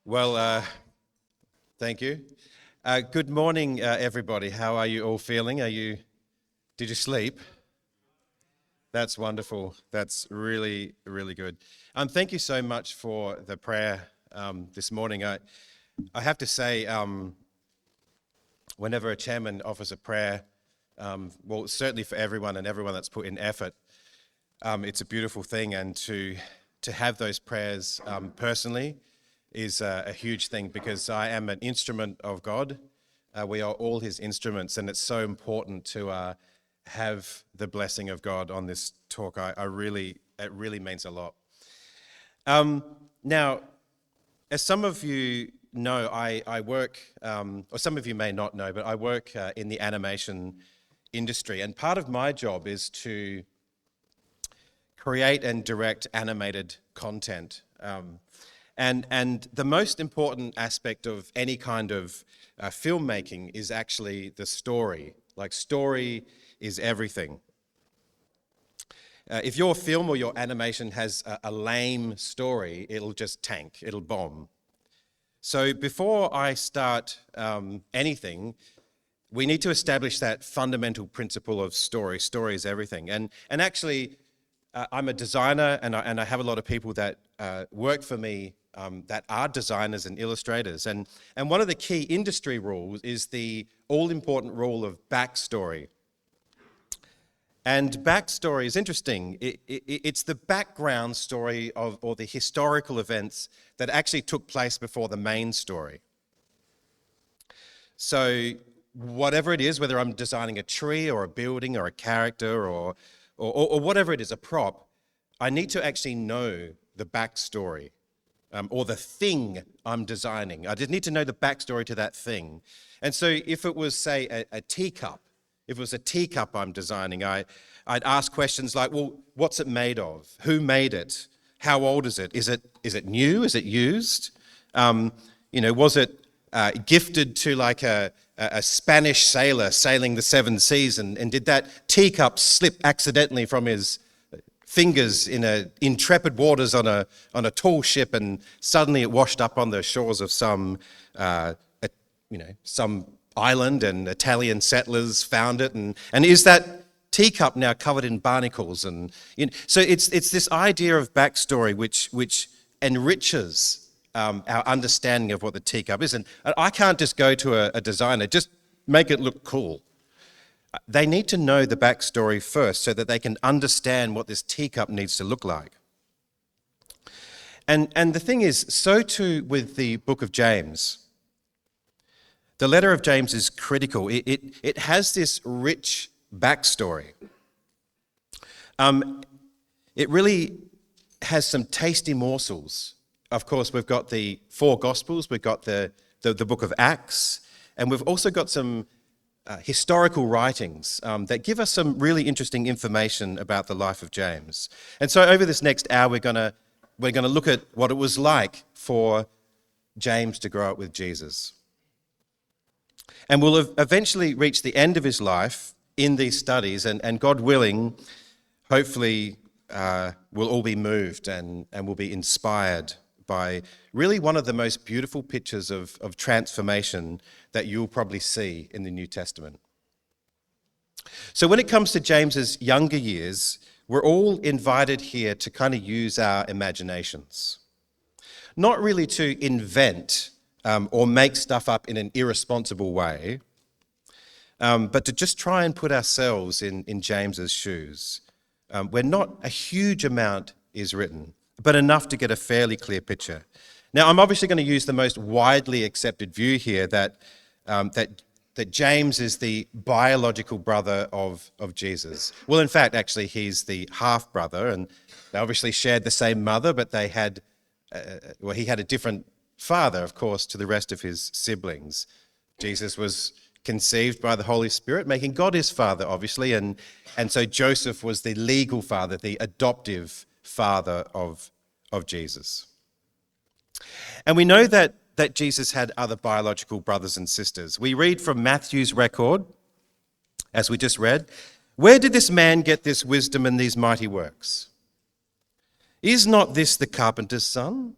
Well, thank you. Good morning, everybody. How are you all feeling? Did you sleep? That's wonderful. That's really, really good. Thank you so much for the prayer this morning. I have to say, whenever a chairman offers a prayer, well, certainly for everyone and everyone that's put in effort, it's a beautiful thing, and to have those prayers personally is a huge thing, because I am an instrument of God. We are all his instruments, and it's so important to have the blessing of God on this talk. It really means a lot. Now, as some of you know, I work, or some of you may not know, but I work in the animation industry, and part of my job is to create and direct animated content. And the most important aspect of any kind of filmmaking is actually the story. Like, story is everything. If your film or your animation has a lame story, it'll just tank, it'll bomb. So before I start anything, we need to establish that fundamental principle of story. Story is everything. And actually, I'm a designer, and I have a lot of people that work for me that are designers and illustrators. And one of the key industry rules is the all-important rule of backstory. And backstory is interesting. It's the background story of, or the historical events that actually took place before the main story. So whatever it is, whether I'm designing a tree or a building or a character or whatever it is, a prop, I need to actually know the backstory, or the thing I'm designing. I just need to know the backstory to that thing. And so if it was, say, a teacup, if it was a teacup I'm designing, I'd ask questions like, well, what's it made of? Who made it? How old is it? Is it new? Is it used? Was it gifted to like a Spanish sailor sailing the seven seas, and did that teacup slip accidentally from his fingers in intrepid waters on a tall ship, and suddenly it washed up on the shores of some island, and Italian settlers found it, and is that teacup now covered in barnacles? And so it's this idea of backstory which enriches our understanding of what the teacup is. And I can't just go to a designer, just make it look cool. They need to know the backstory first so that they can understand what this teacup needs to look like. And the thing is, so too with the book of James. The letter of James is critical. It has this rich backstory. It really has some tasty morsels. Of course, we've got the four Gospels, we've got the book of Acts, and we've also got some historical writings that give us some really interesting information about the life of James. And so over this next hour, we're going to look at what it was like for James to grow up with Jesus. And we'll eventually reach the end of his life in these studies, and God willing, hopefully we'll all be moved and will be inspired by really one of the most beautiful pictures of transformation that you'll probably see in the New Testament. So when it comes to James's younger years, we're all invited here to kind of use our imaginations. Not really to invent or make stuff up in an irresponsible way, but to just try and put ourselves in James's shoes, where not a huge amount is written, but enough to get a fairly clear picture. Now, I'm obviously going to use the most widely accepted view here that James is the biological brother of Jesus. Well, in fact, actually, he's the half-brother, and they obviously shared the same mother, but he had a different father, of course, to the rest of his siblings. Jesus was conceived by the Holy Spirit, making God his father, obviously, and so Joseph was the legal father, the adoptive father of Jesus. And we know that Jesus had other biological brothers and sisters. We read from Matthew's record, as we just read, "Where did this man get this wisdom and these mighty works? Is not this the carpenter's son?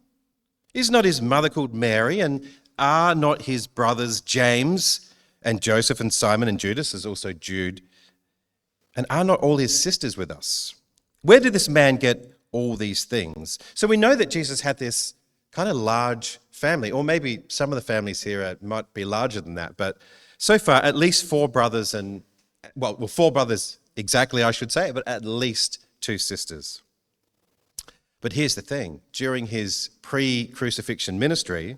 Is not his mother called Mary? And are not his brothers James and Joseph and Simon and Judas, as also Jude? And are not all his sisters with us? Where did this man get all these things? So we know that Jesus had this kind of large family, or maybe some of the families here might be larger than that, but so far at least four brothers four brothers exactly, I should say, but at least two sisters. But here's the thing, during his pre-crucifixion ministry,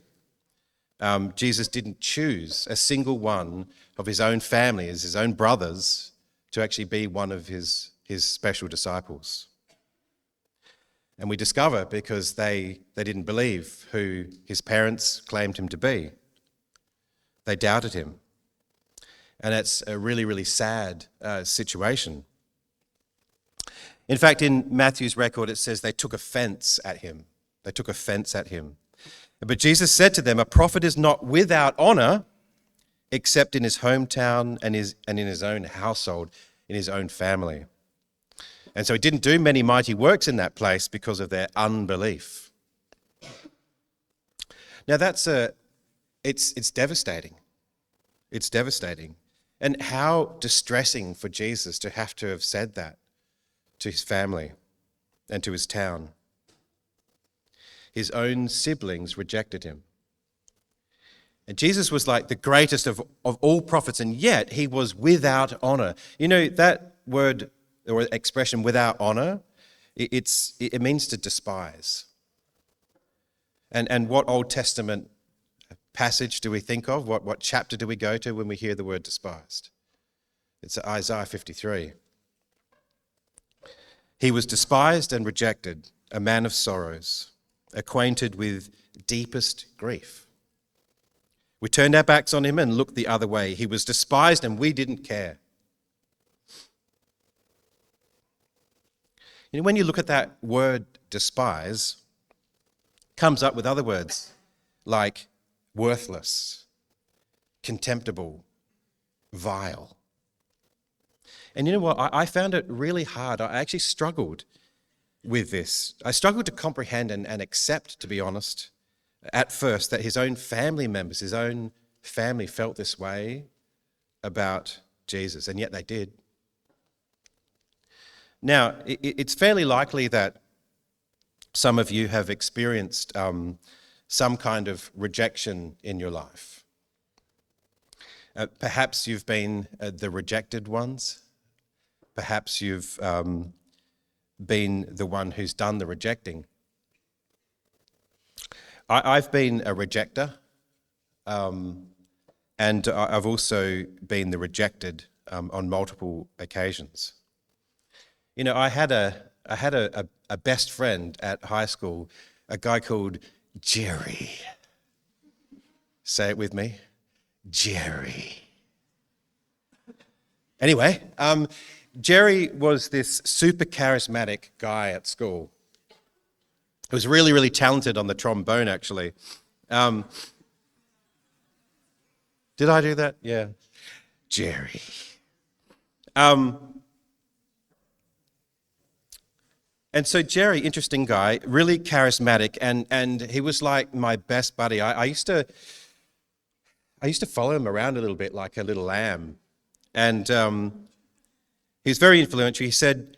Jesus didn't choose a single one of his own family, as his own brothers, to actually be one of his special disciples. And we discover because they didn't believe who his parents claimed him to be. They doubted him. And that's a really, really sad situation. In fact, in Matthew's record, it says they took offense at him. They took offense at him. But Jesus said to them, a prophet is not without honor except in his hometown and in his own household, in his own family. And so he didn't do many mighty works in that place because of their unbelief. Now it's devastating. It's devastating. And how distressing for Jesus to have said that to his family and to his town. His own siblings rejected him. And Jesus was like the greatest of all prophets, and yet he was without honor. You know, that word or expression, without honor, it means to despise. And what Old Testament passage do we think of? What chapter do we go to when we hear the word despised? It's Isaiah 53. He was despised and rejected, a man of sorrows, acquainted with deepest grief. We turned our backs on him and looked the other way. He was despised and we didn't care. You know, when you look at that word despise, it comes up with other words like worthless, contemptible, vile. And you know what? I found it really hard. I actually struggled with this. I struggled to comprehend and accept, to be honest, at first, that his own family members, his own family felt this way about Jesus, and yet they did. Now, it's fairly likely that some of you have experienced some kind of rejection in your life. Perhaps you've been the rejected ones. Perhaps you've been the one who's done the rejecting. I've been a rejecter, and I've also been the rejected on multiple occasions. You know, I had a best friend at high school, a guy called Jerry. Say it with me, Jerry. Anyway, Jerry was this super charismatic guy at school. He was really, really talented on the trombone, actually. Did I do that? Yeah. Jerry. And so Jerry, interesting guy, really charismatic, and he was like my best buddy. I used to follow him around a little bit like a little lamb. And he was very influential. He said,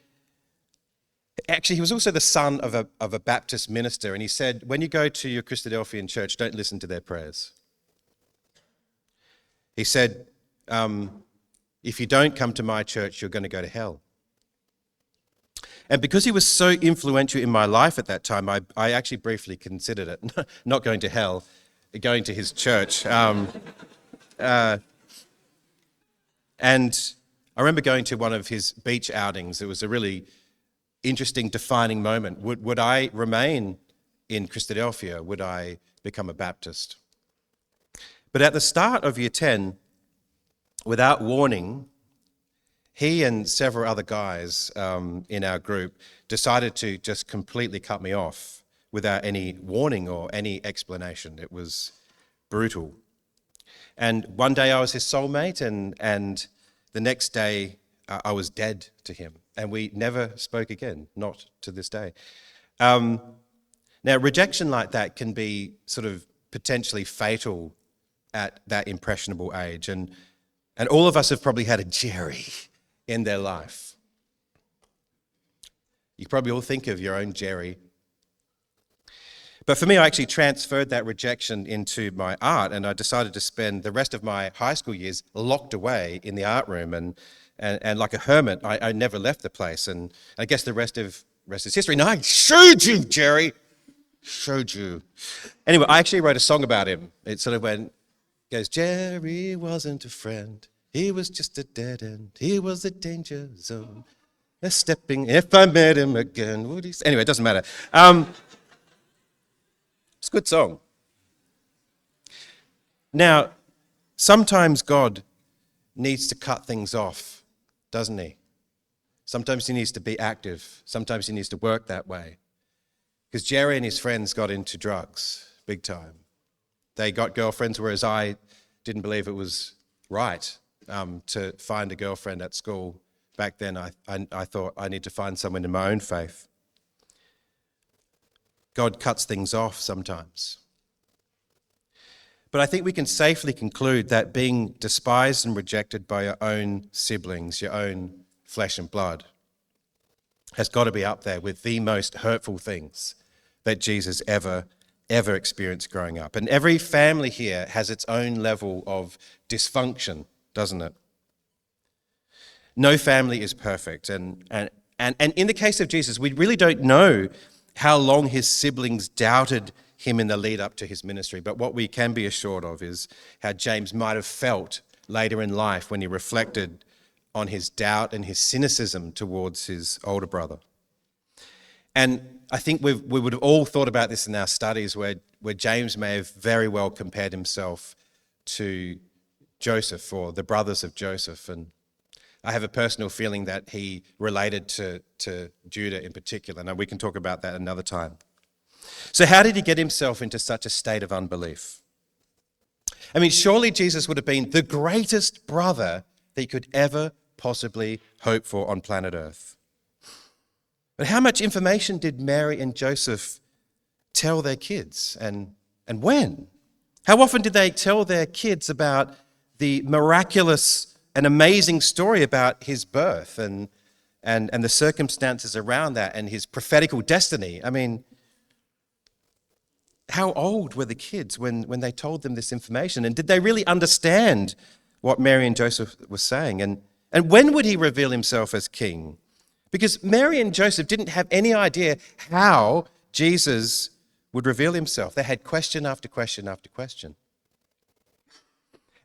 actually, he was also the son of a Baptist minister, and he said, when you go to your Christadelphian church, don't listen to their prayers. He said, if you don't come to my church, you're going to go to hell. And because he was so influential in my life at that time, I actually briefly considered it, not going to hell, going to his church. And I remember going to one of his beach outings. It was a really interesting, defining moment. Would I remain in Christadelphia? Would I become a Baptist? But at the start of year 10, without warning, he and several other guys in our group decided to just completely cut me off without any warning or any explanation. It was brutal. And one day I was his soulmate, and the next day I was dead to him. And we never spoke again, not to this day. Now, rejection like that can be sort of potentially fatal at that impressionable age. And all of us have probably had a Jerry in their life. You probably all think of your own Jerry. But for me, I actually transferred that rejection into my art, and I decided to spend the rest of my high school years locked away in the art room. And like a hermit, I never left the place. And I guess the rest is history. And I showed you, Jerry. Showed you. Anyway, I actually wrote a song about him. It sort of goes, Jerry wasn't a friend. He was just a dead end. He was a danger zone. If I met him again, would he? Anyway, it doesn't matter. It's a good song. Now, sometimes God needs to cut things off, doesn't he? Sometimes he needs to be active. Sometimes he needs to work that way. Because Jerry and his friends got into drugs big time. They got girlfriends, whereas I didn't believe it was right to find a girlfriend at school. Back then, I thought I need to find someone in my own faith. God cuts things off sometimes. But I think we can safely conclude that being despised and rejected by your own siblings, your own flesh and blood, has got to be up there with the most hurtful things that Jesus ever experienced growing up. And every family here has its own level of dysfunction, doesn't it? No family is perfect. And in the case of Jesus, we really don't know how long his siblings doubted him in the lead up to his ministry. But what we can be assured of is how James might have felt later in life when he reflected on his doubt and his cynicism towards his older brother. And I think we would have all thought about this in our studies where James may have very well compared himself to Joseph or the brothers of Joseph. And I have a personal feeling that he related to Judah in particular. Now, we can talk about that another time. So how did he get himself into such a state of unbelief? I mean, surely Jesus would have been the greatest brother that he could ever possibly hope for on planet Earth. But how much information did Mary and Joseph tell their kids, and when? How often did they tell their kids about the miraculous and amazing story about his birth and the circumstances around that and his prophetical destiny? I mean, how old were the kids when they told them this information? And did they really understand what Mary and Joseph were saying? And when would he reveal himself as king? Because Mary and Joseph didn't have any idea how Jesus would reveal himself. They had question after question after question.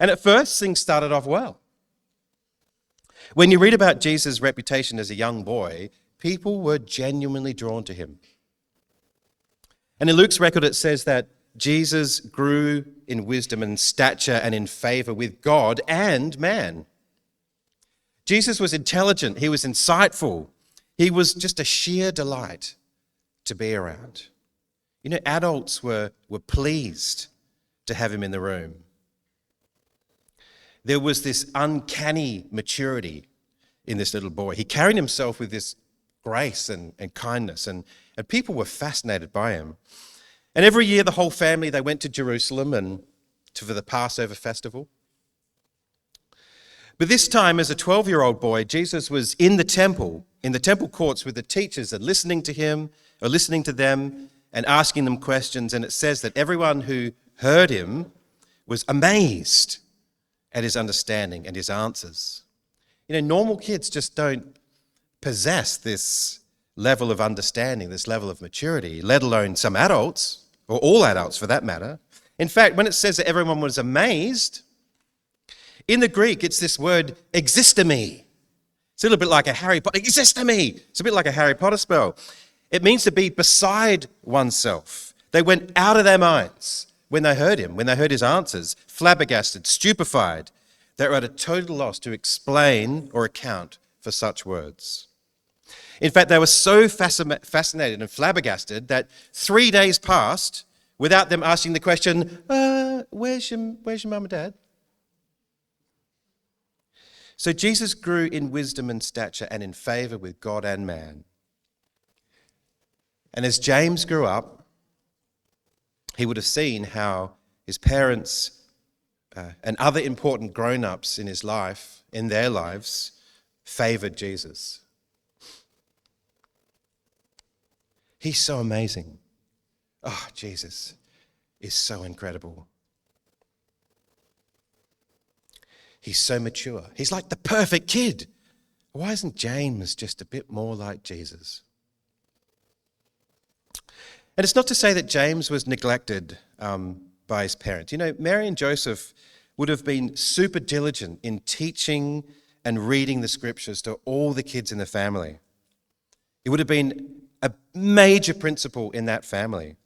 And at first, things started off well. When you read about Jesus' reputation as a young boy, people were genuinely drawn to him. And in Luke's record, it says that Jesus grew in wisdom and stature and in favor with God and man. Jesus was intelligent. He was insightful. He was just a sheer delight to be around. You know, adults were pleased to have him in the room. There was this uncanny maturity in this little boy. He carried himself with this grace and kindness, and people were fascinated by him. And every year, the whole family, they went to Jerusalem for the Passover festival. But this time, as a 12-year-old boy, Jesus was in the temple courts with the teachers and listening to them and asking them questions. And it says that everyone who heard him was amazed at his understanding and his answers. You know, normal kids just don't possess this level of understanding, this level of maturity, let alone some adults, or all adults for that matter. In fact, when it says that everyone was amazed, in the Greek, it's this word existemi. It's a little bit like a Harry Potter, existemi. It's a bit like a Harry Potter spell. It means to be beside oneself. They went out of their minds when they heard him, when they heard his answers, flabbergasted, stupefied. They were at a total loss to explain or account for such words. In fact, they were so fascinated and flabbergasted that 3 days passed without them asking the question, where's your mum and dad? So Jesus grew in wisdom and stature and in favor with God and man. And as James grew up, he would have seen how his parents and other important grown-ups in his life, in their lives, favored Jesus. He's so amazing. Oh, Jesus is so incredible. He's so mature. He's like the perfect kid. Why isn't James just a bit more like Jesus? And it's not to say that James was neglected by his parents. You know, Mary and Joseph would have been super diligent in teaching and reading the scriptures to all the kids in the family. It would have been a major principle in that family.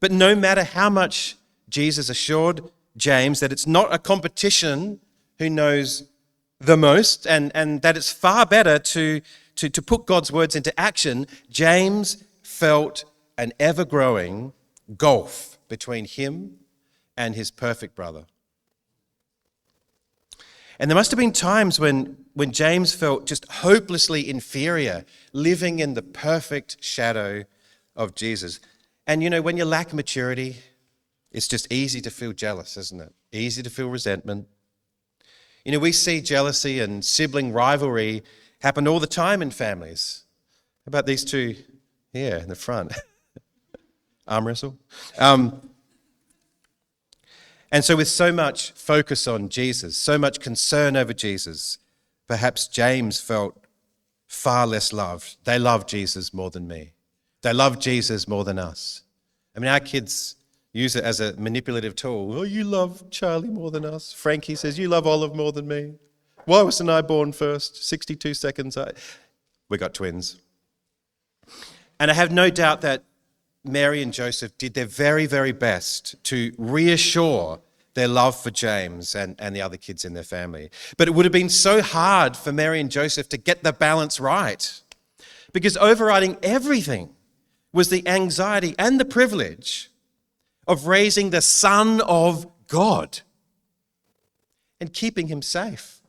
But no matter how much Jesus assured James that it's not a competition who knows the most and that it's far better to put God's words into action, James felt an ever-growing gulf between him and his perfect brother. And there must have been times when James felt just hopelessly inferior, living in the perfect shadow of Jesus. And you know, when you lack maturity, it's just easy to feel jealous, isn't it? Easy to feel resentment. You know, we see jealousy and sibling rivalry happen all the time in families. How about these two here in the front? Arm wrestle. And so with so much focus on Jesus, so much concern over Jesus, perhaps James felt far less loved. They love Jesus more than me. They love Jesus more than us. I mean, our kids use it as a manipulative tool. Oh, you love Charlie more than us. Frankie says, you love Olive more than me. Why wasn't I born first? 62 seconds. We got twins. And I have no doubt that Mary and Joseph did their very, very best to reassure their love for James and the other kids in their family. But it would have been so hard for Mary and Joseph to get the balance right, because overriding everything was the anxiety and the privilege of raising the Son of God and keeping him safe.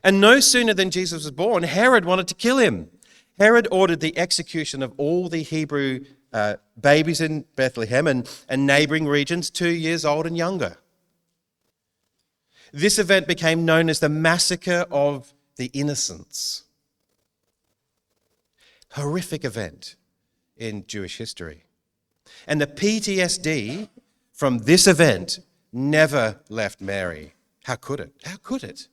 And no sooner than Jesus was born, Herod wanted to kill him. Herod ordered the execution of all the Hebrew babies in Bethlehem and neighboring regions 2 years old and younger. This event became known as the Massacre of the Innocents. Horrific event in Jewish history. And the PTSD from this event never left Mary. How could it? How could it?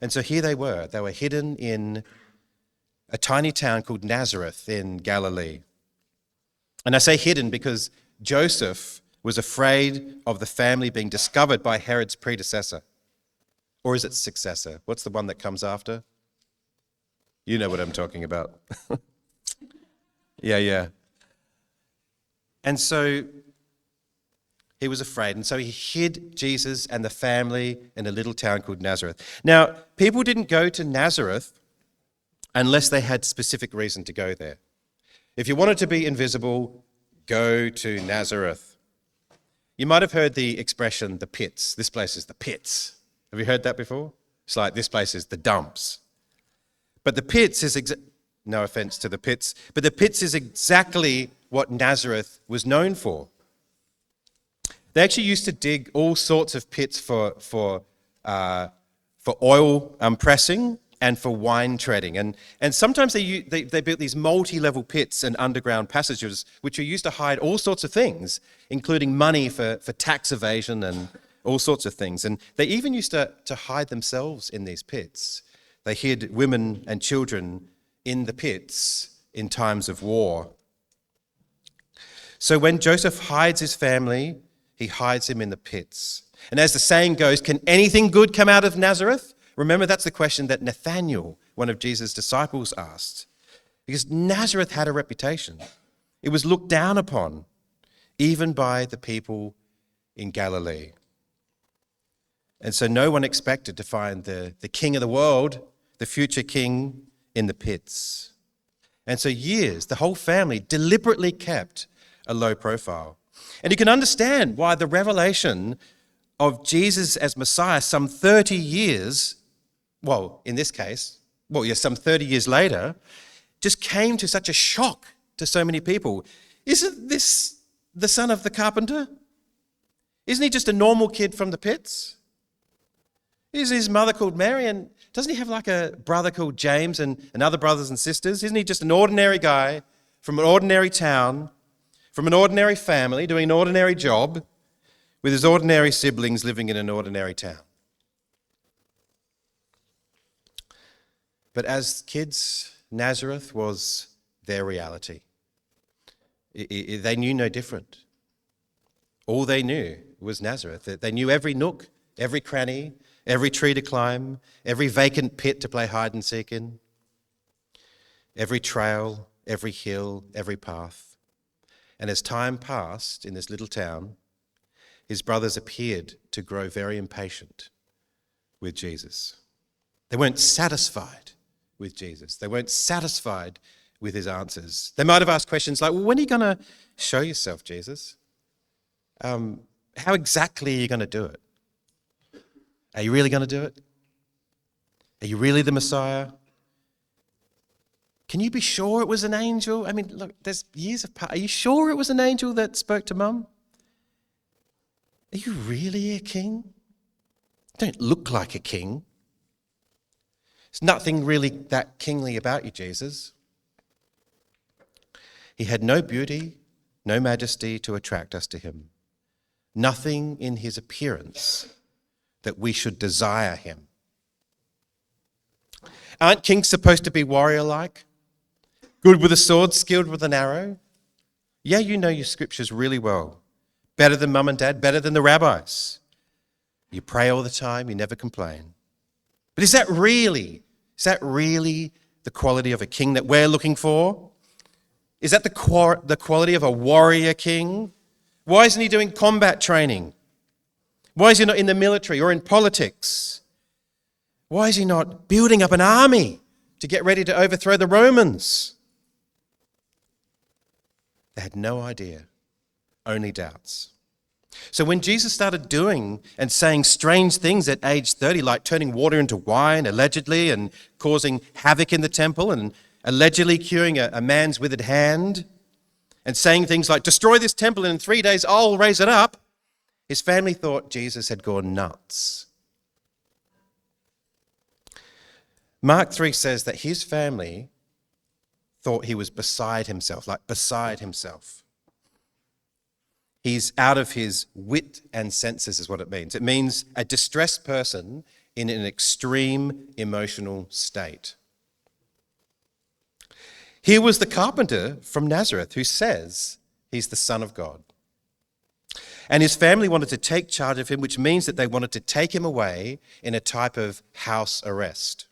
And so here they were. They were hidden in a tiny town called Nazareth in Galilee. And I say hidden because Joseph was afraid of the family being discovered by Herod's predecessor. Or is it successor? What's the one that comes after? You know what I'm talking about. Yeah. And so he was afraid. And so he hid Jesus and the family in a little town called Nazareth. Now, people didn't go to Nazareth unless they had specific reason to go there. If you wanted to be invisible, go to Nazareth. You might have heard the expression, the pits. This place is the pits. Have you heard that before? It's like, this place is the dumps. But the pits is, no offense to the pits, but the pits is exactly what Nazareth was known for. They actually used to dig all sorts of pits for oil pressing and for wine treading. And sometimes they built these multi-level pits and underground passages which were used to hide all sorts of things, including money for tax evasion and all sorts of things. And they even used to hide themselves in these pits. They hid women and children in the pits in times of war. So when Joseph hides his family, he hides him in the pits. And as the saying goes, can anything good come out of Nazareth? Remember, that's the question that Nathanael, one of Jesus' disciples, asked. Because Nazareth had a reputation. It was looked down upon, even by the people in Galilee. And so no one expected to find the king of the world, the future king, in the pits. And so years, the whole family deliberately kept a low profile. And you can understand why the revelation of Jesus as Messiah some 30 years, some 30 years later, just came to such a shock to so many people. Isn't this the son of the carpenter? Isn't he just a normal kid from the pits? Isn't his mother called Mary? And doesn't he have like a brother called James and other brothers and sisters? Isn't he just an ordinary guy from an ordinary town, from an ordinary family, doing an ordinary job, with his ordinary siblings living in an ordinary town? But as kids, Nazareth was their reality. They knew no different. All they knew was Nazareth. They knew every nook, every cranny, every tree to climb, every vacant pit to play hide and seek in, every trail, every hill, every path. And as time passed in this little town, his brothers appeared to grow very impatient with Jesus. They weren't satisfied with Jesus. They weren't satisfied with his answers. They might have asked questions like, well, when are you going to show yourself, Jesus? How exactly are you going to do it? Are you really going to do it? Are you really the Messiah? Can you be sure it was an angel? I mean, look, there's years of past. Are you sure it was an angel that spoke to Mum? Are you really a king? You don't look like a king. There's nothing really that kingly about you, Jesus. He had no beauty, no majesty to attract us to him. Nothing in his appearance that we should desire him. Aren't kings supposed to be warrior-like? Good with a sword, skilled with an arrow? Yeah, you know your scriptures really well. Better than mum and dad, better than the rabbis. You pray all the time, you never complain. But is that really the quality of a king that we're looking for? Is that the quality of a warrior king? Why isn't he doing combat training? Why is he not in the military or in politics? Why is he not building up an army to get ready to overthrow the Romans? They had no idea, only doubts. So when Jesus started doing and saying strange things at age 30, like turning water into wine, allegedly, and causing havoc in the temple, and allegedly curing a man's withered hand, and saying things like, destroy this temple and in 3 days I'll raise it up, his family thought Jesus had gone nuts. Mark 3 says that his family thought he was beside himself, like beside himself. He's out of his wit and senses is what it means. It means a distressed person in an extreme emotional state. Here was the carpenter from Nazareth who says he's the Son of God. And his family wanted to take charge of him, which means that they wanted to take him away in a type of house arrest.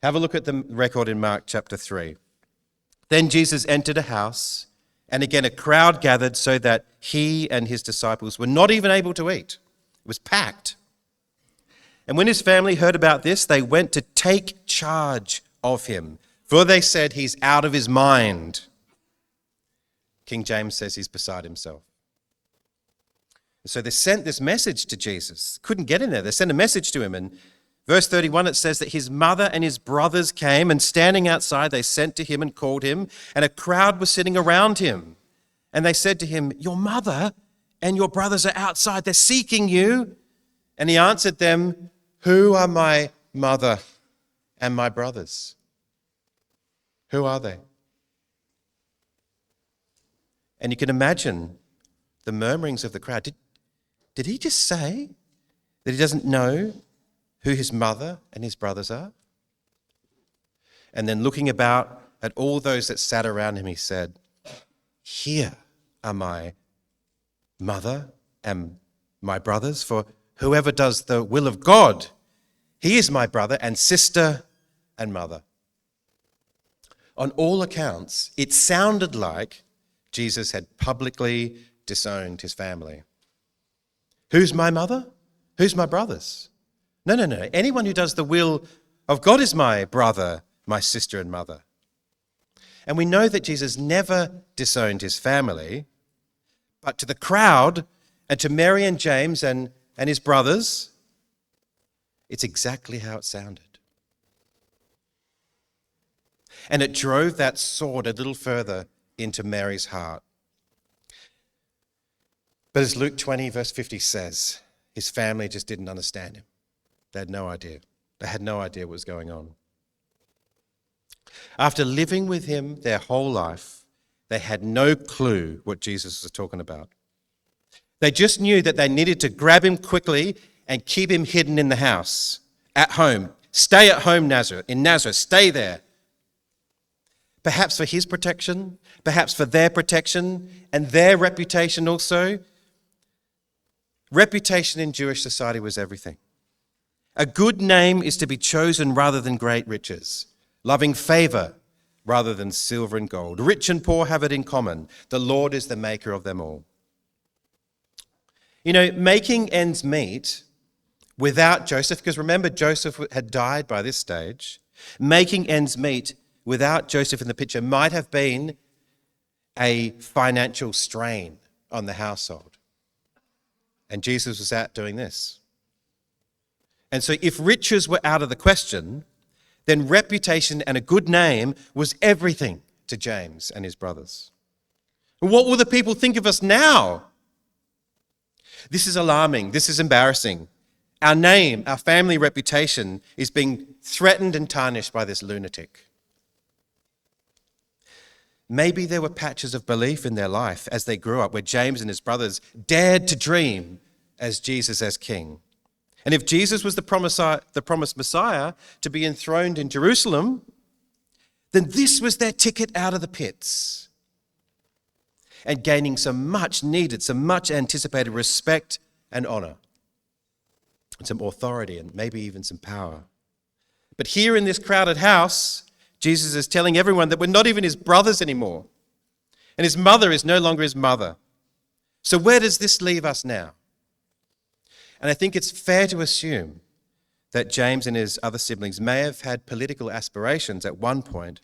Have a look at the record in Mark chapter 3. Then Jesus entered a house, and again a crowd gathered so that he and his disciples were not even able to eat. It was packed. And when his family heard about this, they went to take charge of him, for they said he's out of his mind. King James says he's beside himself. So they sent this message to Jesus. Couldn't get in there. They sent a message to him. And verse 31, it says that his mother and his brothers came, and standing outside, they sent to him and called him, and a crowd was sitting around him. And they said to him, your mother and your brothers are outside. They're seeking you. And he answered them, who are my mother and my brothers? Who are they? And you can imagine the murmurings of the crowd. Did he just say that he doesn't know who his mother and his brothers are? And then looking about at all those that sat around him, he said, here are my mother and my brothers, for whoever does the will of God, he is my brother and sister and mother. On all accounts, it sounded like Jesus had publicly disowned his family. Who's my mother? Who's my brothers? No. Anyone who does the will of God is my brother, my sister and mother. And we know that Jesus never disowned his family, but to the crowd and to Mary and James and his brothers, it's exactly how it sounded. And it drove that sword a little further into Mary's heart. But as Luke 20, verse 50 says, his family just didn't understand him. They had no idea. They had no idea what was going on. After living with him their whole life, they had no clue what Jesus was talking about. They just knew that they needed to grab him quickly and keep him hidden in the house, at home. Stay at home, in Nazareth, stay there. Perhaps for his protection, perhaps for their protection and their reputation also. Reputation in Jewish society was everything. A good name is to be chosen rather than great riches, loving favor rather than silver and gold. Rich and poor have it in common. The Lord is the maker of them all. You know, making ends meet without Joseph, because remember, Joseph had died by this stage. Making ends meet without Joseph in the picture might have been a financial strain on the household. And Jesus was out doing this. And so if riches were out of the question, then reputation and a good name was everything to James and his brothers. What will the people think of us now? This is alarming. This is embarrassing. Our name, our family reputation is being threatened and tarnished by this lunatic. Maybe there were patches of belief in their life as they grew up where James and his brothers dared to dream as Jesus as king. And if Jesus was the promised Messiah to be enthroned in Jerusalem, then this was their ticket out of the pits and gaining some much needed, some much anticipated respect and honor, and some authority and maybe even some power. But here in this crowded house, Jesus is telling everyone that we're not even his brothers anymore. And his mother is no longer his mother. So where does this leave us now? And I think it's fair to assume that James and his other siblings may have had political aspirations at one point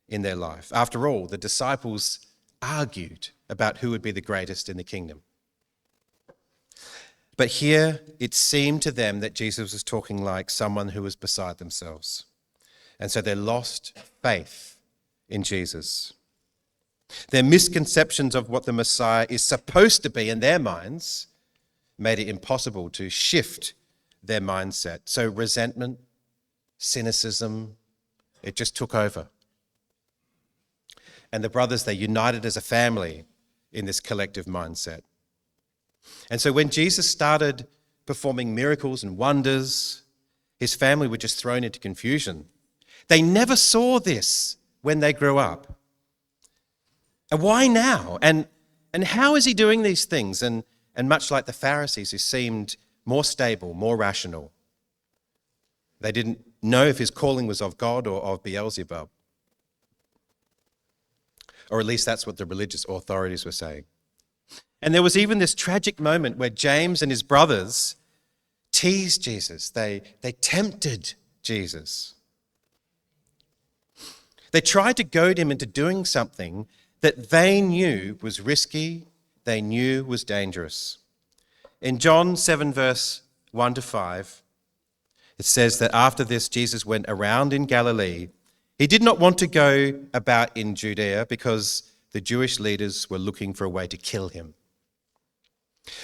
in their life. After all, the disciples argued about who would be the greatest in the kingdom. But here it seemed to them that Jesus was talking like someone who was beside themselves. And so they lost faith in Jesus. Their misconceptions of what the Messiah is supposed to be in their minds made it impossible to shift their mindset. So resentment, cynicism, it just took over. And the brothers, they united as a family in this collective mindset. And so when Jesus started performing miracles and wonders, his family were just thrown into confusion. They never saw this when they grew up. And why now? And how is he doing these things? And much like the Pharisees, who seemed more stable, more rational, they didn't know if his calling was of God or of Beelzebub. Or at least that's what the religious authorities were saying. And there was even this tragic moment where James and his brothers teased Jesus. They tempted Jesus. They tried to goad him into doing something that they knew was risky, they knew was dangerous. In John 7, verse 1 to 5, it says that after this, Jesus went around in Galilee. He did not want to go about in Judea because the Jewish leaders were looking for a way to kill him.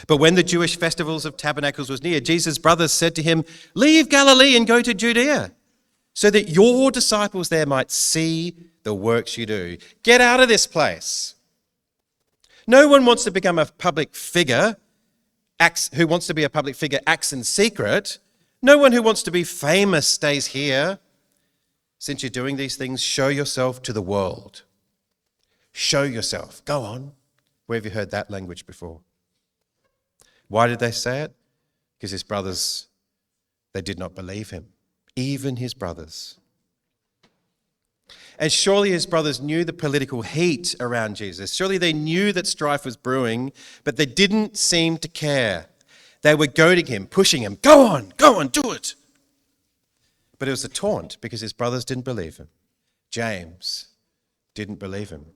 But when the Jewish festivals of tabernacles was near, Jesus' brothers said to him, "Leave Galilee and go to Judea, so that your disciples there might see the works you do." Get out of this place. No one wants to become a public figure, acts in secret. No one who wants to be famous stays here. Since you're doing these things, show yourself to the world. Show yourself. Go on. Where have you heard that language before? Why did they say it? Because his brothers, they did not believe him. Even his brothers. And surely his brothers knew the political heat around Jesus. Surely they knew that strife was brewing, but they didn't seem to care. They were goading him, pushing him. Go on, do it. But it was a taunt because his brothers didn't believe him. James didn't believe him.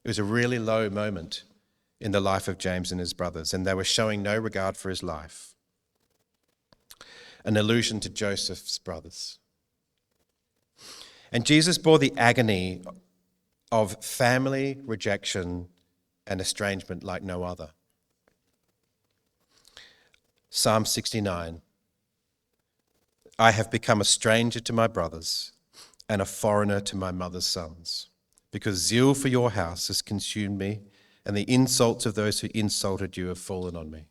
It was a really low moment in the life of James and his brothers, and they were showing no regard for his life. An allusion to Joseph's brothers. And Jesus bore the agony of family rejection and estrangement like no other. Psalm 69, I have become a stranger to my brothers and a foreigner to my mother's sons, because zeal for your house has consumed me, and the insults of those who insulted you have fallen on me.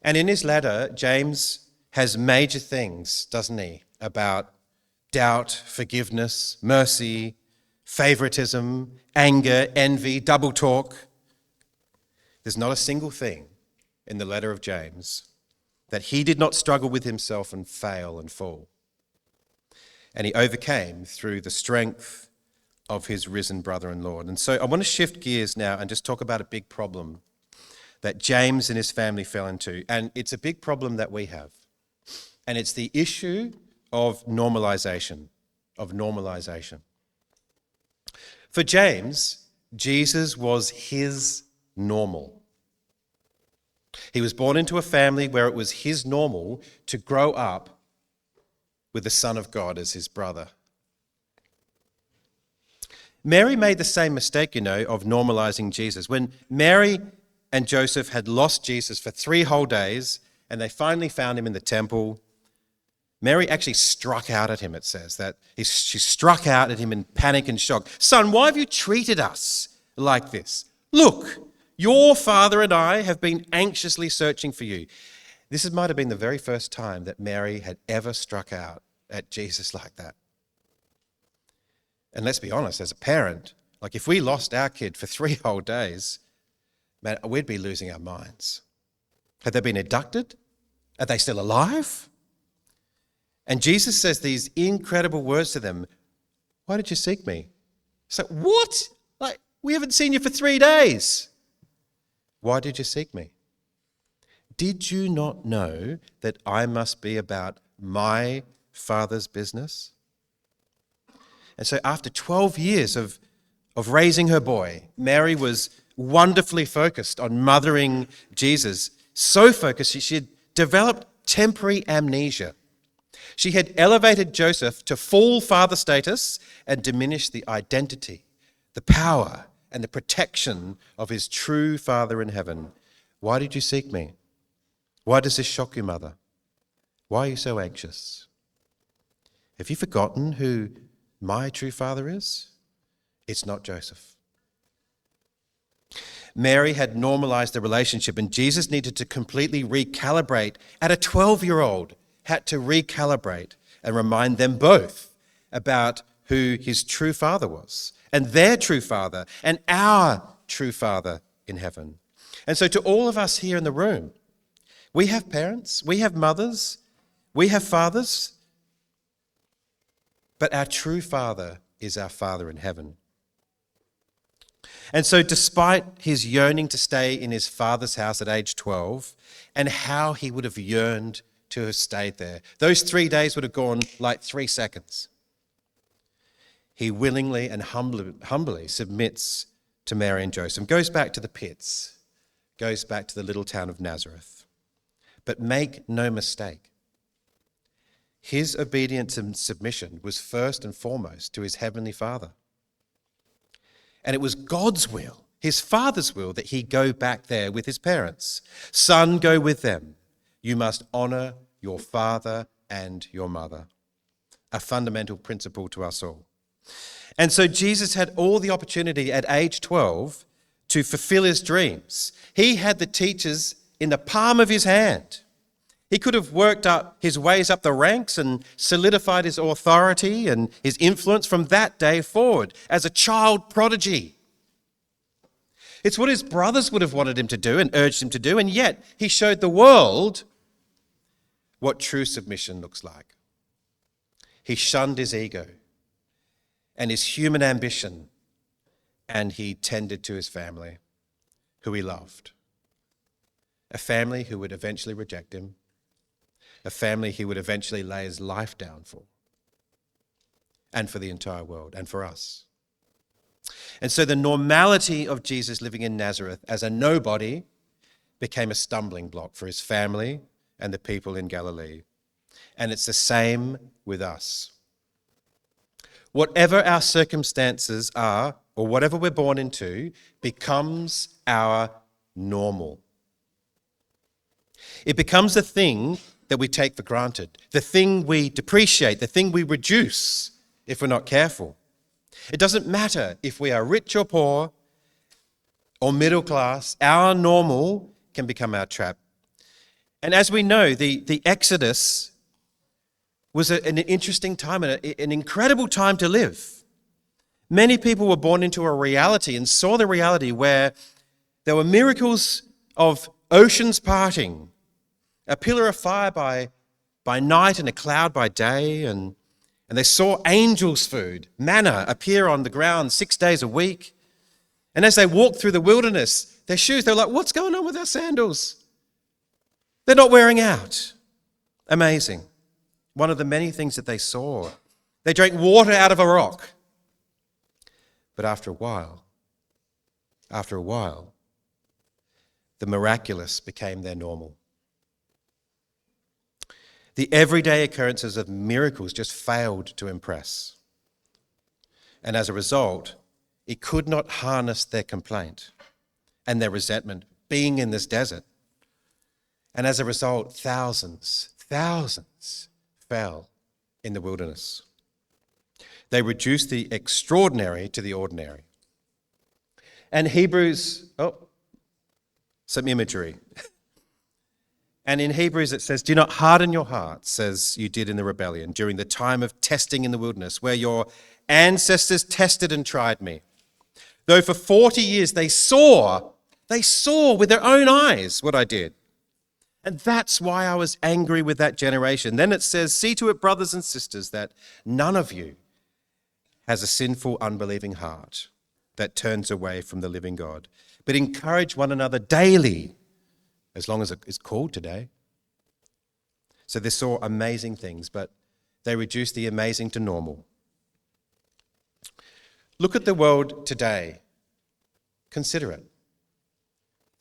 And in his letter, James has major things, doesn't he, about doubt, forgiveness, mercy, favoritism, anger, envy, double talk. There's not a single thing in the letter of James that he did not struggle with himself and fail and fall. And he overcame through the strength of his risen brother and Lord. And so I want to shift gears now and just talk about a big problem that James and his family fell into. And it's a big problem that we have. And it's the issue of normalization, For James, Jesus was his normal. He was born into a family where it was his normal to grow up with the Son of God as his brother. Mary made the same mistake, of normalizing Jesus. When Mary and Joseph had lost Jesus for 3 whole days and they finally found him in the temple, Mary actually struck out at him, it says, that she struck out at him in panic and shock. Son, why have you treated us like this? Look, your father and I have been anxiously searching for you. This might have been the very first time that Mary had ever struck out at Jesus like that. And let's be honest, as a parent, like if we lost our kid for 3 whole days, man, we'd be losing our minds. Had they been abducted? Are they still alive? And Jesus says these incredible words to them. Why did you seek me? It's like, what? Like, we haven't seen you for 3 days. Why did you seek me? Did you not know that I must be about my Father's business? And so after 12 years of raising her boy, Mary was wonderfully focused on mothering Jesus. So focused, she had developed temporary amnesia. She had elevated Joseph to full father status and diminished the identity, the power, and the protection of his true Father in heaven. Why did you seek me? Why does this shock you, mother? Why are you so anxious? Have you forgotten who my true father is? It's not Joseph. Mary had normalized the relationship, and Jesus needed to completely recalibrate. At a 12-year-old, had to recalibrate and remind them both about who his true father was, and their true father, and our true Father in heaven. And so to all of us here in the room, we have parents, we have mothers, we have fathers, but our true Father is our Father in heaven. And so despite his yearning to stay in his father's house at age 12, and how he would have yearned to have stayed there, those 3 days would have gone like 3 seconds. He willingly and humbly submits to Mary and Joseph, goes back to the pits, goes back to the little town of Nazareth. But make no mistake, his obedience and submission was first and foremost to his heavenly Father. And it was God's will, his Father's will, that he go back there with his parents. Son, go with them. You must honor your father and your mother. A fundamental principle to us all. And so Jesus had all the opportunity at age 12 to fulfill his dreams. He had the teachers in the palm of his hand. He could have worked up his ways up the ranks and solidified his authority and his influence from that day forward as a child prodigy. It's what his brothers would have wanted him to do and urged him to do, and yet he showed the world what true submission looks like. He shunned his ego and his human ambition, and he tended to his family, who he loved. A family who would eventually reject him, a family he would eventually lay his life down for, and for the entire world, and for us. And so the normality of Jesus living in Nazareth as a nobody became a stumbling block for his family and the people in Galilee. And it's the same with us. Whatever our circumstances are, or whatever we're born into, becomes our normal. It becomes the thing that we take for granted, the thing we depreciate, the thing we reduce if we're not careful. It doesn't matter if we are rich or poor or middle class, our normal can become our trap. And as we know, the Exodus was an interesting time and an incredible time to live. Many people were born into a reality and saw the reality where there were miracles of oceans parting, a pillar of fire by night and a cloud by day, and they saw angels' food, manna, appear on the ground 6 days a week. And as they walked through the wilderness, their shoes, they were like, what's going on with our sandals? They're not wearing out. Amazing. One of the many things that they saw. They drank water out of a rock. But after a while, the miraculous became their normal. The everyday occurrences of miracles just failed to impress. And as a result, it could not harness their complaint and their resentment being in this desert. And as a result, thousands fell in the wilderness. They reduced the extraordinary to the ordinary. And Hebrews, some imagery. And in Hebrews it says, do not harden your hearts as you did in the rebellion during the time of testing in the wilderness, where your ancestors tested and tried me. Though for 40 years they saw with their own eyes what I did. And that's why I was angry with that generation. Then it says, see to it, brothers and sisters, that none of you has a sinful, unbelieving heart that turns away from the living God, but encourage one another daily, as long as it is called today. So they saw amazing things, but they reduced the amazing to normal. Look at the world today. Consider it.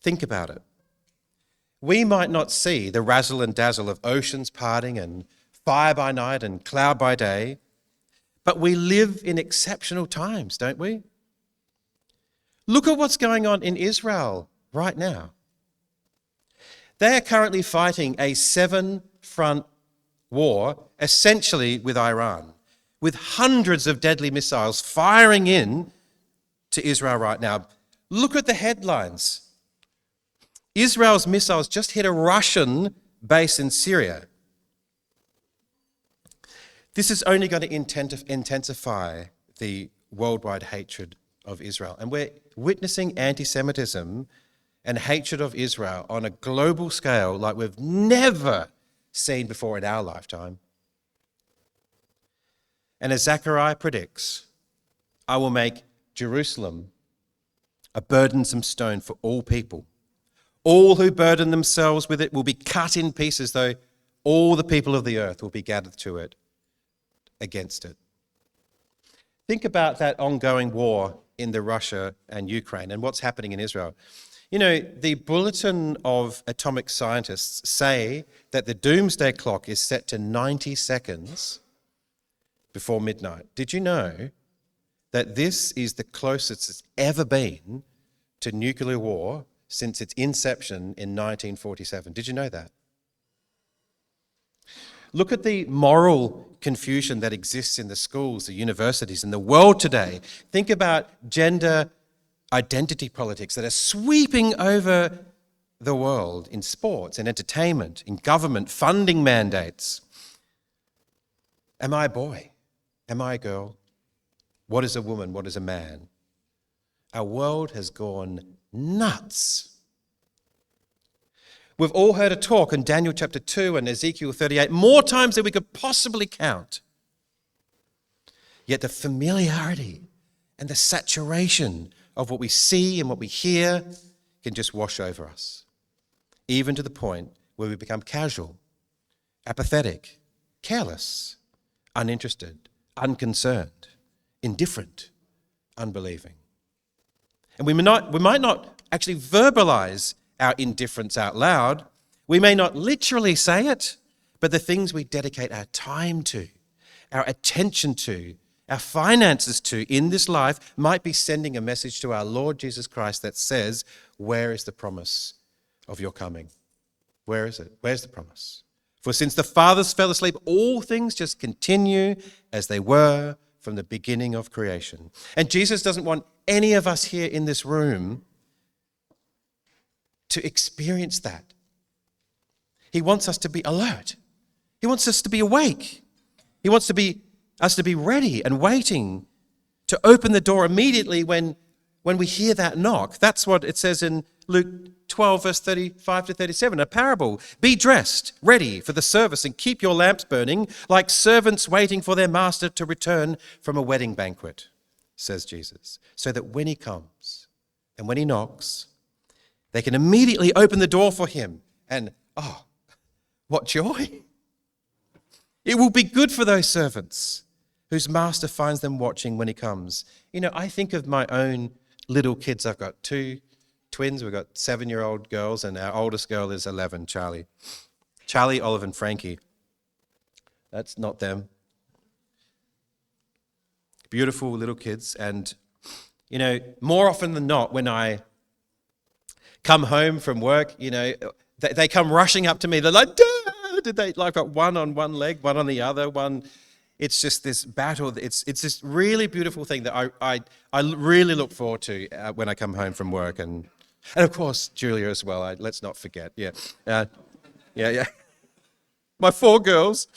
Think about it. We might not see the razzle and dazzle of oceans parting and fire by night and cloud by day, but we live in exceptional times, don't we? Look at what's going on in Israel right now. They are currently fighting a 7-front war, essentially with Iran, with hundreds of deadly missiles firing in to Israel right now. Look at the headlines. Israel's missiles just hit a Russian base in Syria. This is only going to intensify the worldwide hatred of Israel. And we're witnessing anti-Semitism and hatred of Israel on a global scale like we've never seen before in our lifetime. And as Zechariah predicts, I will make Jerusalem a burdensome stone for all people. All who burden themselves with it will be cut in pieces, though all the people of the earth will be gathered to it, against it. Think about that ongoing war in the Russia and Ukraine and what's happening in Israel. You know, the Bulletin of Atomic Scientists say that the doomsday clock is set to 90 seconds before midnight. Did you know that this is the closest it's ever been to nuclear war since its inception in 1947? Did you know that? Look at the moral confusion that exists in the schools, the universities, and the world today. Think about gender identity politics that are sweeping over the world in sports, in entertainment, in government, funding mandates. Am I a boy? Am I a girl? What is a woman? What is a man? Our world has gone nuts. We've all heard a talk in Daniel chapter 2 and Ezekiel 38 more times than we could possibly count. Yet the familiarity and the saturation of what we see and what we hear can just wash over us, even to the point where we become casual, apathetic, careless, uninterested, unconcerned, indifferent, unbelieving. And we might not actually verbalize our indifference out loud. We may not literally say it, but the things we dedicate our time to, our attention to, our finances to in this life might be sending a message to our Lord Jesus Christ that says, where is the promise of your coming? Where is it? Where's the promise? For since the fathers fell asleep, all things just continue as they were from the beginning of creation. And Jesus doesn't want any of us here in this room to experience that. He wants us to be alert. He wants us to be awake. He wants us to be ready and waiting to open the door immediately when we hear that knock. That's what it says in Luke 12, verse 35 to 37, a parable. Be dressed, ready for the service, and keep your lamps burning like servants waiting for their master to return from a wedding banquet, says Jesus, so that when he comes and when he knocks, they can immediately open the door for him. And, oh, what joy! It will be good for those servants whose master finds them watching when he comes. You know, I think of my own little kids. I've got 2 twins. We've got 7-year-old girls, and our oldest girl is 11, Charlie. Charlie, Olive, and Frankie. That's not them. Beautiful little kids. And, you know, more often than not, when I come home from work, you know, they come rushing up to me. They're like, Dad! I've got one on one leg, one on the other, one. It's just this battle. It's this really beautiful thing that I really look forward to when I come home from work. And of course, Julia as well. Let's not forget. Yeah. Yeah. My 4 girls.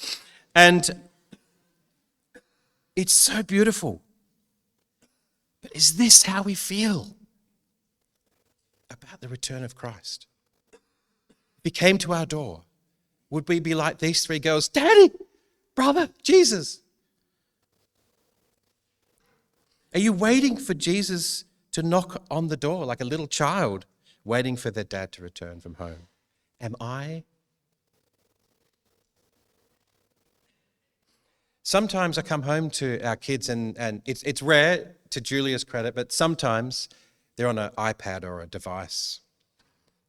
And it's so beautiful. But is this how we feel about the return of Christ? If he came to our door, would we be like these 3 girls? Daddy, brother, Jesus. Are you waiting for Jesus to knock on the door like a little child waiting for their dad to return from home? Am I? Sometimes I come home to our kids and it's rare, to Julia's credit, but sometimes they're on an iPad or a device.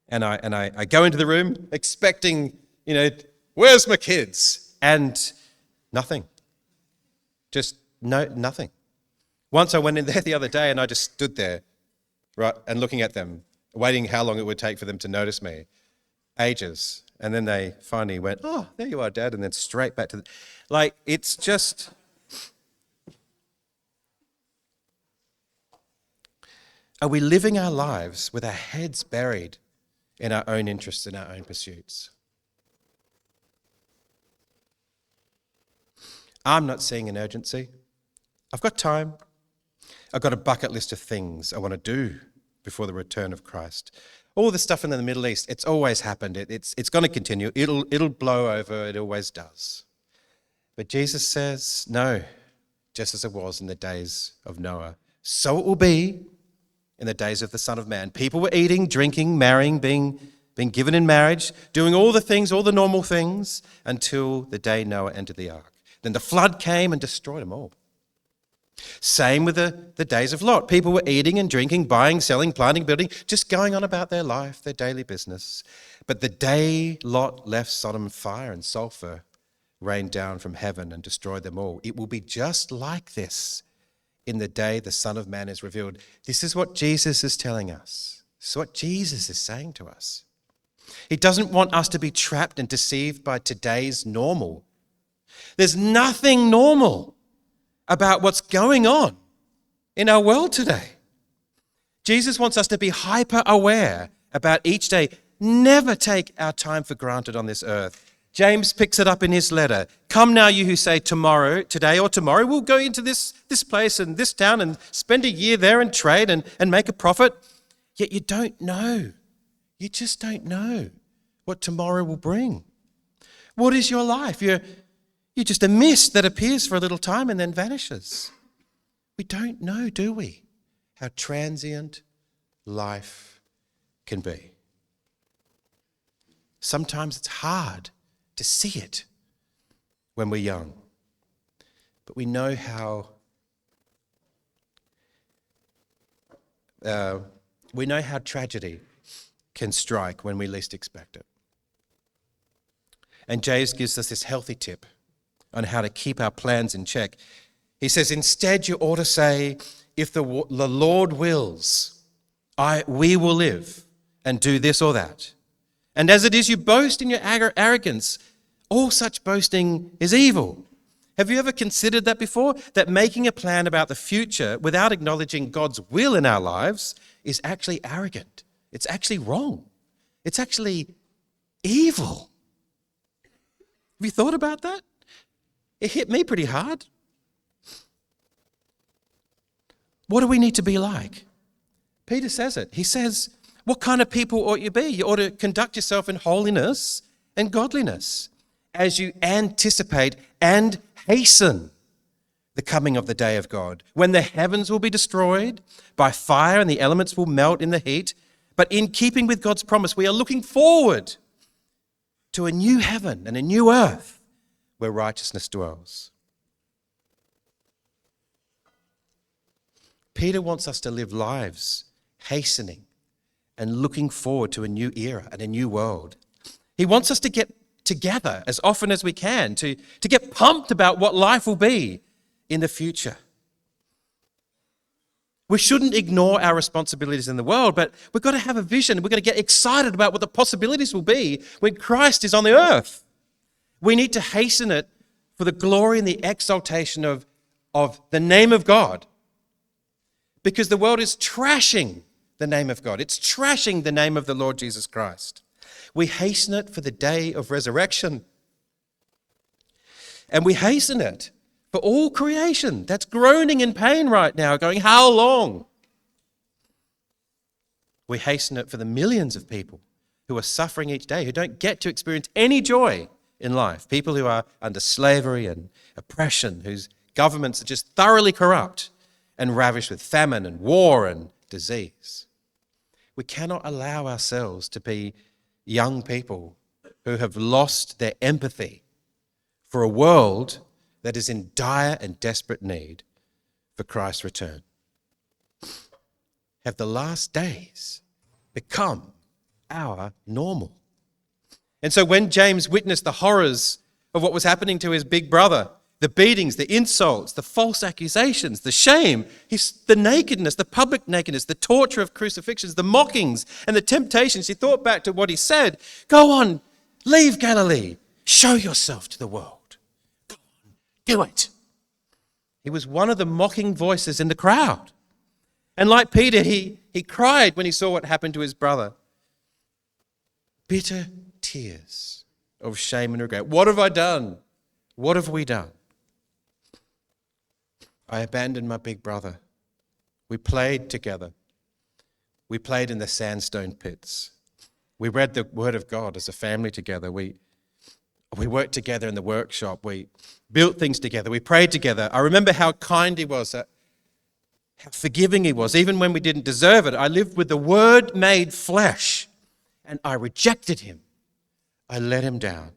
And I go into the room expecting, you know, where's my kids? And nothing. Just nothing. Once I went in there the other day and I just stood there, right, and looking at them, waiting how long it would take for them to notice me. Ages. And then they finally went, oh, there you are, Dad, and then straight back to it's just... Are we living our lives with our heads buried in our own interests and our own pursuits? I'm not seeing an urgency. I've got time. I've got a bucket list of things I want to do before the return of Christ. All the stuff in the Middle East, it's always happened. It's going to continue. It'll blow over. It always does. But Jesus says, no, just as it was in the days of Noah, so it will be in the days of the Son of Man. People were eating, drinking, marrying, being given in marriage, doing all the things, all the normal things, until the day Noah entered the ark. Then the flood came and destroyed them all. Same with the days of Lot. People were eating and drinking, buying, selling, planting, building, just going on about their life, their daily business. But the day Lot left Sodom, fire and sulfur rained down from heaven and destroyed them all. It will be just like this in the day the Son of Man is revealed. This is what Jesus is telling us. This is what Jesus is saying to us. He doesn't want us to be trapped and deceived by today's normal. There's nothing normal about what's going on in our world today. Jesus wants us to be hyper aware about each day. Never take our time for granted on this earth. James picks it up in his letter. Come now, you who say tomorrow, today or tomorrow, we'll go into this place and this town and spend a year there and trade and make a profit. Yet you don't know. You just don't know what tomorrow will bring. What is your life? You're just a mist that appears for a little time and then vanishes. We don't know, do we, how transient life can be. Sometimes it's hard to see it when we're young, but we know how tragedy can strike when we least expect it. And James gives us this healthy tip on how to keep our plans in check. He says, instead you ought to say, if the Lord wills, we will live and do this or that. And as it is, you boast in your arrogance. All such boasting is evil. Have you ever considered that before? That making a plan about the future without acknowledging God's will in our lives is actually arrogant. It's actually wrong. It's actually evil. Have you thought about that? It hit me pretty hard. What do we need to be like? Peter says it. He says, what kind of people ought you be? You ought to conduct yourself in holiness and godliness as you anticipate and hasten the coming of the day of God, when the heavens will be destroyed by fire and the elements will melt in the heat. But in keeping with God's promise, we are looking forward to a new heaven and a new earth where righteousness dwells. Peter wants us to live lives hastening and looking forward to a new era and a new world. He wants us to get together as often as we can, to get pumped about what life will be in the future. We shouldn't ignore our responsibilities in the world, but we've got to have a vision. We've got to get excited about what the possibilities will be when Christ is on the earth. We need to hasten it for the glory and the exaltation of the name of God, because the world is trashing the name of God. It's trashing the name of the Lord Jesus Christ. We hasten it for the day of resurrection. And we hasten it for all creation that's groaning in pain right now, going, how long? We hasten it for the millions of people who are suffering each day, who don't get to experience any joy in life. People who are under slavery and oppression, whose governments are just thoroughly corrupt and ravished with famine and war and disease. We cannot allow ourselves to be young people who have lost their empathy for a world that is in dire and desperate need for Christ's return. Have the last days become our normal? And so when James witnessed the horrors of what was happening to his big brother, the beatings, the insults, the false accusations, the shame, the nakedness, the public nakedness, the torture of crucifixions, the mockings and the temptations, he thought back to what he said. Go on, leave Galilee, show yourself to the world. Go on, do it. He was one of the mocking voices in the crowd. And like Peter, he cried when he saw what happened to his brother. Bitter tears of shame and regret. What have I done? What have we done? I abandoned my big brother. We played together. We played in the sandstone pits. We read the Word of God as a family together. We worked together in the workshop. We built things together. We prayed together. I remember how kind he was, how forgiving he was, even when we didn't deserve it. I lived with the Word made flesh, and I rejected him. I let him down.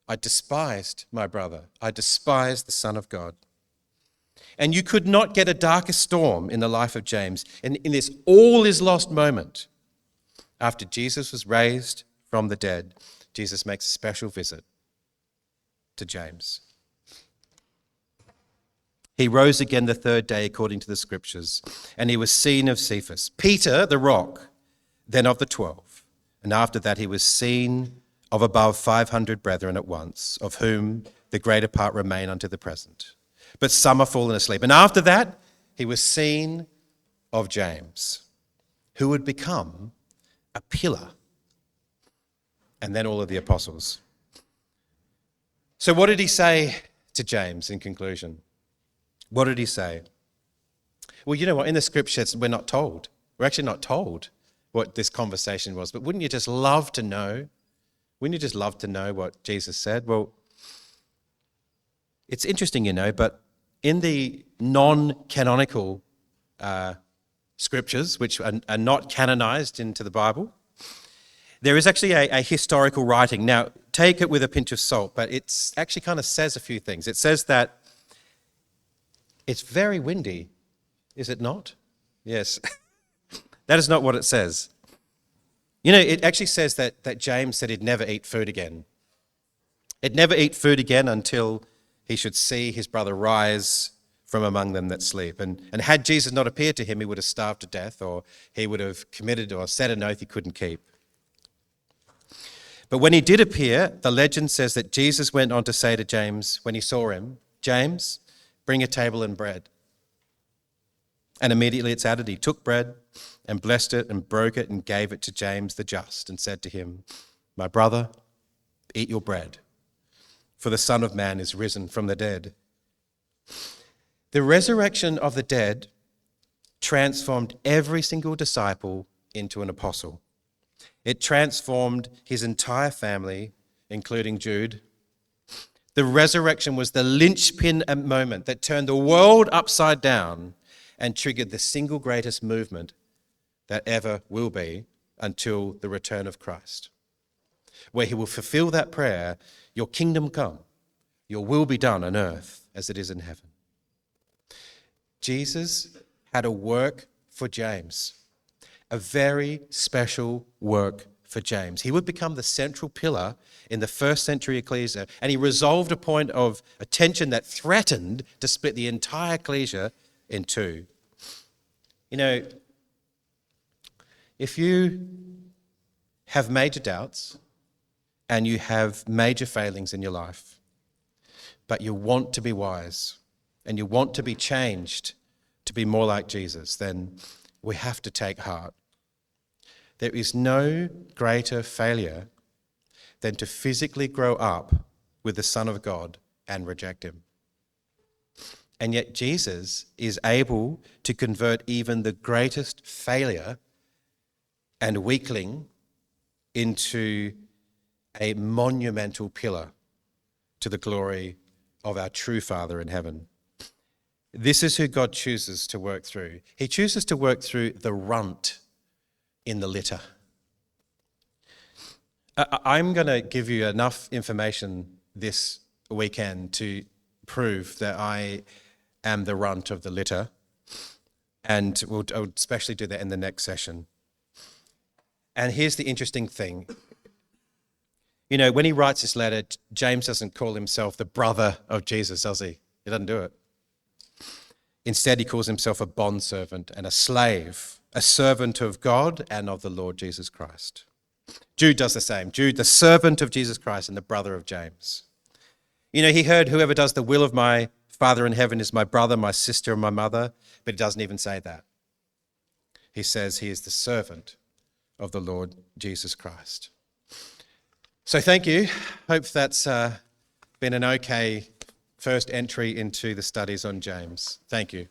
I despised my brother. I despised the Son of God. And you could not get a darker storm in the life of James. In this all is lost moment, after Jesus was raised from the dead, Jesus makes a special visit to James. He rose again the third day according to the scriptures, and he was seen of Cephas, Peter the rock, then of the 12. And after that he was seen of above 500 brethren at once, of whom the greater part remain unto the present. But some are fallen asleep. And after that, he was seen of James, who would become a pillar, and then all of the apostles. So what did he say to James in conclusion? What did he say? Well, you know what? In the scriptures, we're not told. We're actually not told what this conversation was. But wouldn't you just love to know? Wouldn't you just love to know what Jesus said? Well, it's interesting, but in the non-canonical scriptures, which are not canonized into the Bible, there is actually a historical writing. Now, take it with a pinch of salt, but it actually kind of says a few things. It says that it's very windy, is it not? Yes. That is not what it says. It actually says that James said he'd never eat food again. He'd never eat food again until he should see his brother rise from among them that sleep. And had Jesus not appeared to him, he would have starved to death, or he would have committed or said an oath he couldn't keep. But when he did appear, the legend says that Jesus went on to say to James when he saw him, "James, bring a table and bread." And immediately it's added, he took bread and blessed it and broke it and gave it to James the just and said to him, "My brother, eat your bread, for the Son of Man is risen from the dead." The resurrection of the dead transformed every single disciple into an apostle. It transformed his entire family, including Jude. The resurrection was the linchpin moment that turned the world upside down and triggered the single greatest movement that ever will be until the return of Christ, where he will fulfill that prayer, "Your kingdom come, your will be done on earth as it is in heaven." Jesus had a work for James, a very special work for James. He would become the central pillar in the first century ecclesia, and he resolved a point of a tension that threatened to split the entire ecclesia in two. You know, if you have major doubts and you have major failings in your life, but you want to be wise and you want to be changed to be more like Jesus, then we have to take heart. There is no greater failure than to physically grow up with the Son of God and reject him. And yet Jesus is able to convert even the greatest failure and weakling into a monumental pillar to the glory of our true Father in heaven. This is who God chooses to work through. He chooses to work through the runt in the litter. I'm going to give you enough information this weekend to prove that I am the runt of the litter, and I'll especially do that in the next session. And here's the interesting thing. You know, when he writes this letter, James doesn't call himself the brother of Jesus, does he? He doesn't do it. Instead, he calls himself a bondservant and a slave, a servant of God and of the Lord Jesus Christ. Jude does the same. Jude, the servant of Jesus Christ and the brother of James. You know, he heard whoever does the will of my Father in heaven is my brother, my sister, and my mother, but he doesn't even say that. He says he is the servant of the Lord Jesus Christ. So thank you. Hope that's been an okay first entry into the studies on James. Thank you.